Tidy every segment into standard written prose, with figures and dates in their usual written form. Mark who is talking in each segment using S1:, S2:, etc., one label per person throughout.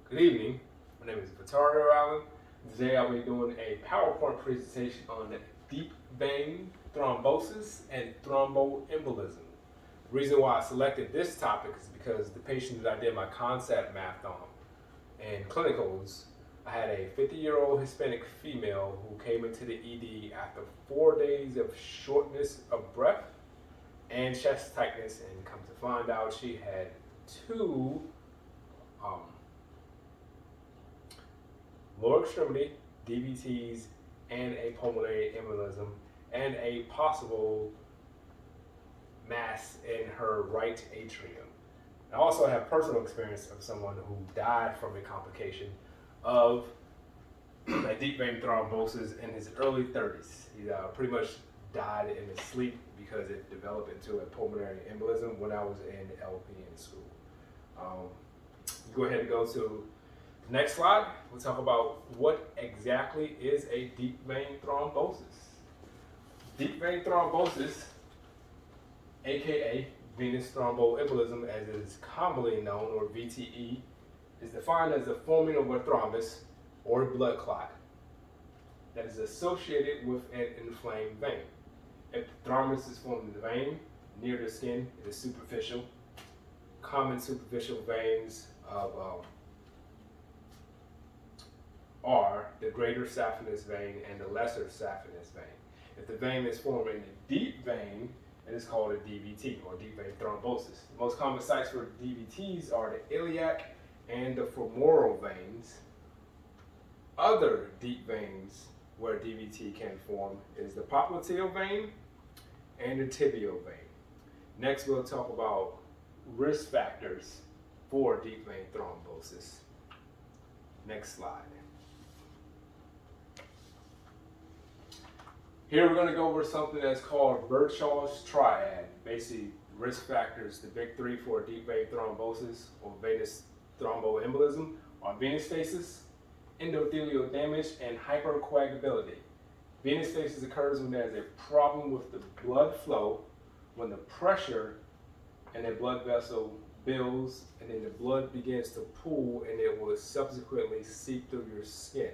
S1: Good evening. My name is VAllen. Today I'll be doing a PowerPoint presentation on deep vein thrombosis and thromboembolism. The reason why I selected this topic is because the patient that I did my concept math on in clinicals, I had a 50-year-old Hispanic female who came into the ED after 4 days of shortness of breath and chest tightness, and come to find out she had two lower extremity DVTs and a pulmonary embolism and a possible mass in her right atrium. I also have personal experience of someone who died from a complication of a deep vein thrombosis in his early 30s. He pretty much died in his sleep because it developed into a pulmonary embolism when I was in LPN school. Go ahead and go to the next slide. We'll talk about what exactly is a deep vein thrombosis. Deep vein thrombosis, aka venous thromboembolism as it is commonly known, or VTE, is defined as the forming of a thrombus or a blood clot that is associated with an inflamed vein. If the thrombus is formed in the vein near the skin, it is superficial. Common superficial veins are the greater saphenous vein and the lesser saphenous vein. If the vein is formed in a deep vein, it is called a DVT, or deep vein thrombosis. The most common sites for DVTs are the iliac and the femoral veins. Other deep veins where DVT can form is the popliteal vein and the tibial vein. Next, we'll talk about risk factors for deep vein thrombosis. Next slide. Here we're going to go over something that's called Virchow's triad. Basically, risk factors, the big three for deep vein thrombosis or venous thromboembolism are venous stasis, endothelial damage, and hypercoagulability. Venous stasis occurs when there's a problem with the blood flow, when the pressure in a blood vessel builds and then the blood begins to pool and it will subsequently seep through your skin.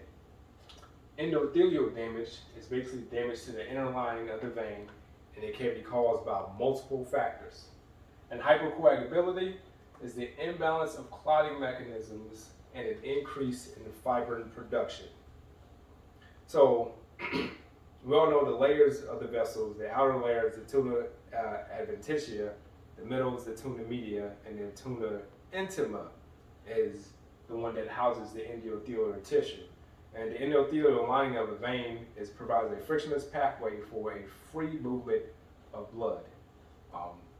S1: Endothelial damage is basically damage to the inner lining of the vein, and it can be caused by multiple factors. And hypercoagulability is the imbalance of clotting mechanisms and an increase in the fibrin production. So we all know the layers of the vessels. The outer layer is the tuna adventitia, the middle is the tuna media, and the tuna intima is the one that houses the endothelial tissue. And the endothelial lining of the vein provides a frictionless pathway for a free movement of blood.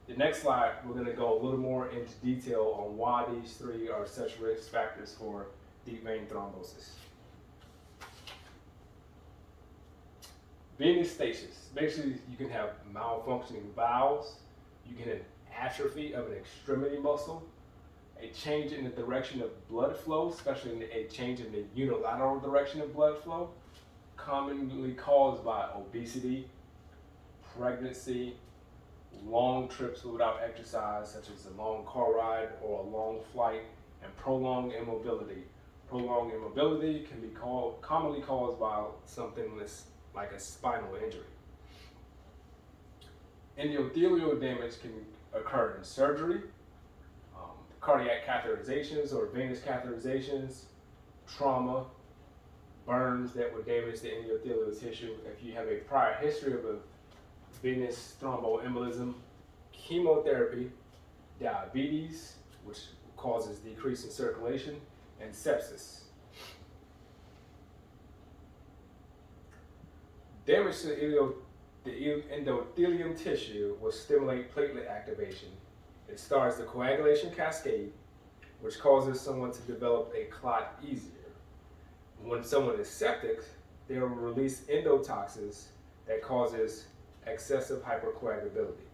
S1: The next slide, we're going to go a little more into detail on why these three are such risk factors for deep vein thrombosis. Venous stasis. Basically, you can have malfunctioning valves, you can have atrophy of an extremity muscle, a change in the direction of blood flow, especially a change in the unilateral direction of blood flow, commonly caused by obesity, pregnancy, long trips without exercise, such as a long car ride or a long flight, and prolonged immobility. Prolonged immobility can be commonly caused by something like a spinal injury. Endothelial damage can occur in surgery, cardiac catheterizations or venous catheterizations, trauma, burns that would damage the endothelial tissue. If you have a prior history of a venous thromboembolism, chemotherapy, diabetes, which causes decrease in circulation, and sepsis. Damage to the endothelium tissue will stimulate platelet activation. It starts the coagulation cascade, which causes someone to develop a clot easier. When someone is septic, they will release endotoxins that causes excessive hypercoagulability.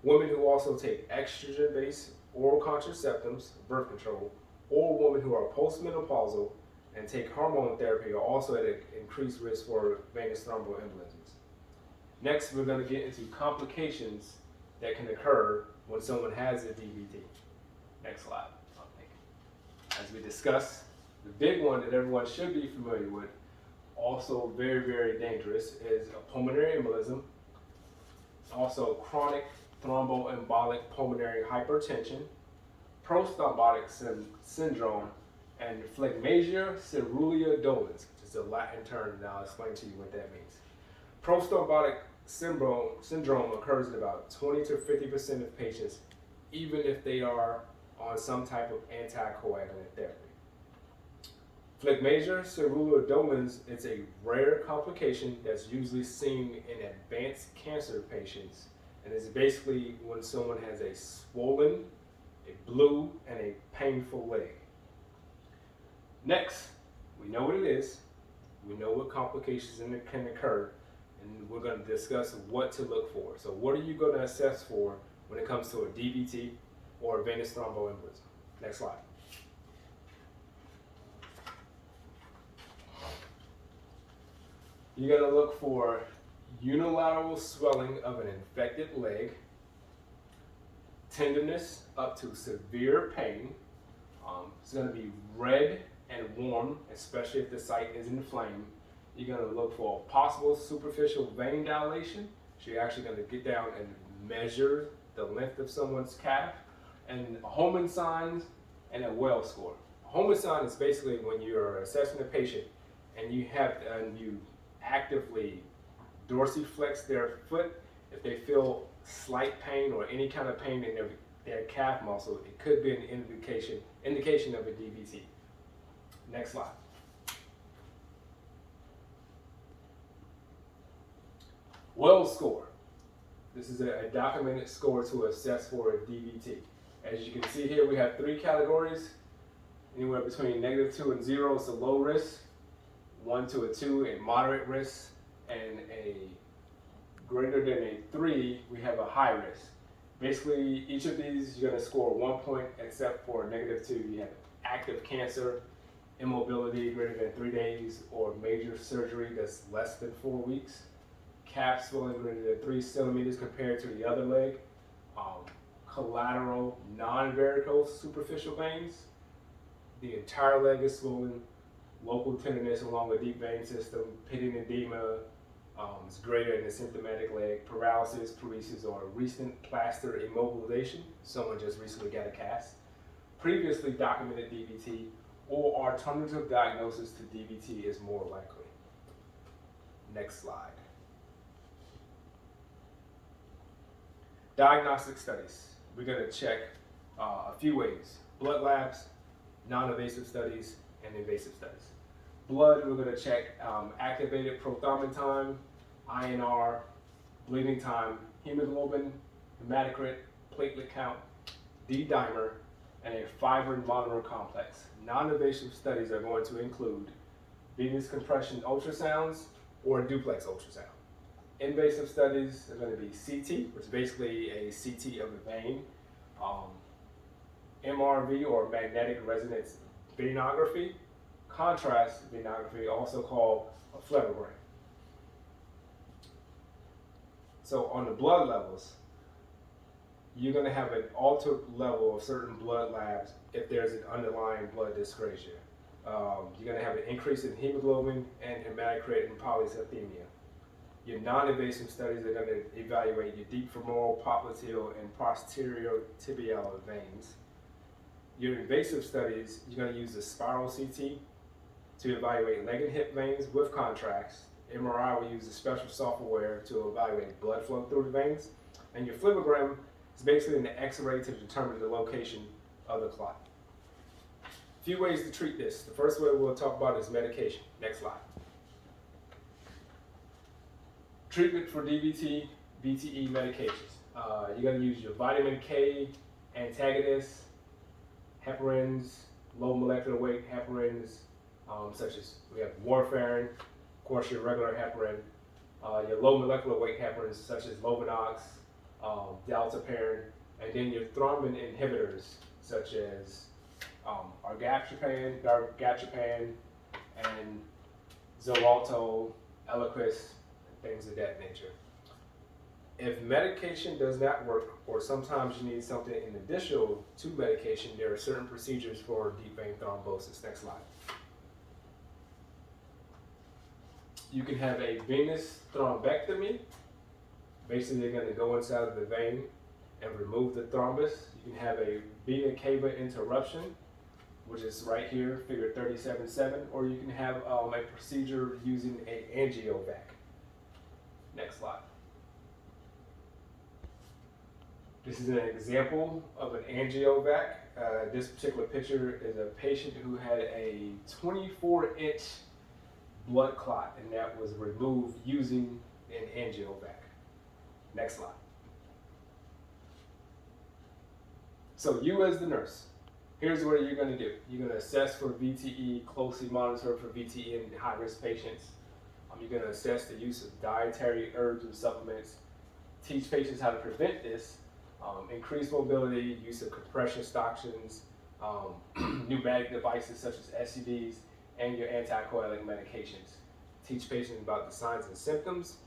S1: Women who also take estrogen-based oral contraceptives, birth control, or women who are postmenopausal and take hormone therapy are also at an increased risk for venous thromboembolisms. Next, we're going to get into complications that can occur when someone has a DVT. Next slide. As we discussed, The big one that everyone should be familiar with, also very, very dangerous, is a pulmonary embolism, also chronic thromboembolic pulmonary hypertension, prosthrombotic syndrome, and phlegmasia caeruleus dolens, which is a Latin term, and I'll explain to you what that means. Prosthrombotic syndrome occurs in about 20 to 50% of patients, even if they are on some type of anticoagulant therapy. Phlegmasia caeruleus dolens is a rare complication that's usually seen in advanced cancer patients, and is basically when someone has a swollen, a blue, and a painful leg. Next, we know what it is, we know what complications can occur, and we're going to discuss what to look for. So what are you going to assess for when it comes to a DVT or a venous thromboembolism? Next slide. You're going to look for unilateral swelling of an infected leg, tenderness up to severe pain. It's going to be red and warm, especially if the site is inflamed. You're going to look for possible superficial vein dilation. So you're actually going to get down and measure the length of someone's calf, and Homan signs and a Wells score. A Homan sign is basically when you're assessing a patient and you actively dorsiflex their foot. If they feel slight pain or any kind of pain in their calf muscle, it could be an indication of a DVT. Next slide. Wells score. This is a documented score to assess for a DVT. As you can see here, we have 3 categories. Anywhere between -2 and 0 is a low risk, 1 to a 2 a moderate risk, and a greater than a 3 we have a high risk. Basically, each of these you're going to score 1 point, except for -2 you have active cancer, immobility greater than 3 days, or major surgery that's less than 4 weeks, calf swelling greater than 3 centimeters compared to the other leg, collateral non-varicose superficial veins, the entire leg is swollen, local tenderness along the deep vein system, pitting edema is greater in the symptomatic leg, paralysis, paresis, or recent plaster immobilization, someone just recently got a cast, previously documented DVT, or alternative diagnosis to DVT is more likely. Next slide. Diagnostic studies. We're going to check a few ways: blood labs, non-invasive studies, and invasive studies. Blood, we're going to check activated prothrombin time, INR, bleeding time, hemoglobin, hematocrit, platelet count, D-dimer, and a fibrin monomer complex. Non-invasive studies are going to include venous compression ultrasounds or duplex ultrasound. Invasive studies are going to be CT, which is basically a CT of the vein, MRV or magnetic resonance venography, contrast venography, also called a phlebogram. So on the blood levels, you're going to have an altered level of certain blood labs if there's an underlying blood dyscrasia. You're going to have an increase in hemoglobin and hematocrit and polycythemia. Your non-invasive studies are going to evaluate your deep femoral, popliteal, and posterior tibial veins. Your invasive studies, you're going to use the spiral CT to evaluate leg and hip veins with contrast. MRI will use a special software to evaluate blood flow through the veins. And your phlebogram is basically an X-ray to determine the location of the clot. A few ways to treat this. The first way we'll talk about is medication. Next slide. Treatment for DVT, VTE medications. You're going to use your vitamin K antagonists, heparins, low molecular weight heparins, such as we have warfarin, of course your regular heparin, your low molecular weight heparins such as Lovenox, dalteparin, and then your thrombin inhibitors such as argatropan, and Xarelto, Eliquis, things of that nature. If medication does not work, or sometimes you need something in additional to medication, there are certain procedures for deep vein thrombosis. Next slide. You can have a venous thrombectomy. Basically, they're going to go inside of the vein and remove the thrombus. You can have a vena cava interruption, which is right here, figure 37.7, or you can have a procedure using an angiovac. Next slide. This is an example of an angiovac. This particular picture is a patient who had a 24-inch blood clot, and that was removed using an angiovac. Next slide. So you as the nurse, here's what you're going to do. You're going to assess for VTE, closely monitor for VTE in high-risk patients. You're going to assess the use of dietary herbs and supplements, teach patients how to prevent this, increase mobility, use of compression stockings, pneumatic devices such as SCDs, and your anticoagulant medications. Teach patients about the signs and symptoms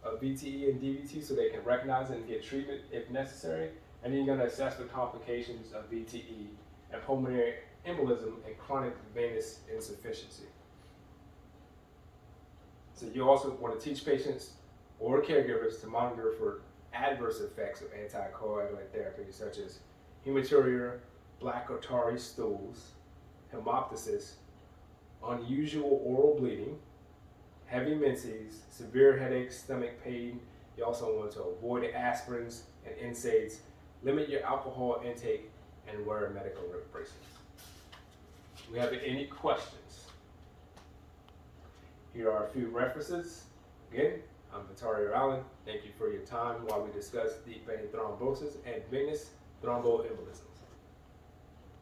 S1: of VTE and DVT so they can recognize it and get treatment if necessary. And then you're going to assess the complications of VTE and pulmonary embolism and chronic venous insufficiency. So you also want to teach patients or caregivers to monitor for adverse effects of anticoagulant therapy, such as hematuria, black or tarry stools, hemoptysis, unusual oral bleeding, heavy menses, severe headaches, stomach pain. You also want to avoid aspirins and NSAIDs, limit your alcohol intake, and wear medical bracelets. Do we have any questions? Here are a few references. Again, I'm VAllen. Thank you for your time while we discuss deep vein thrombosis and venous thromboembolisms.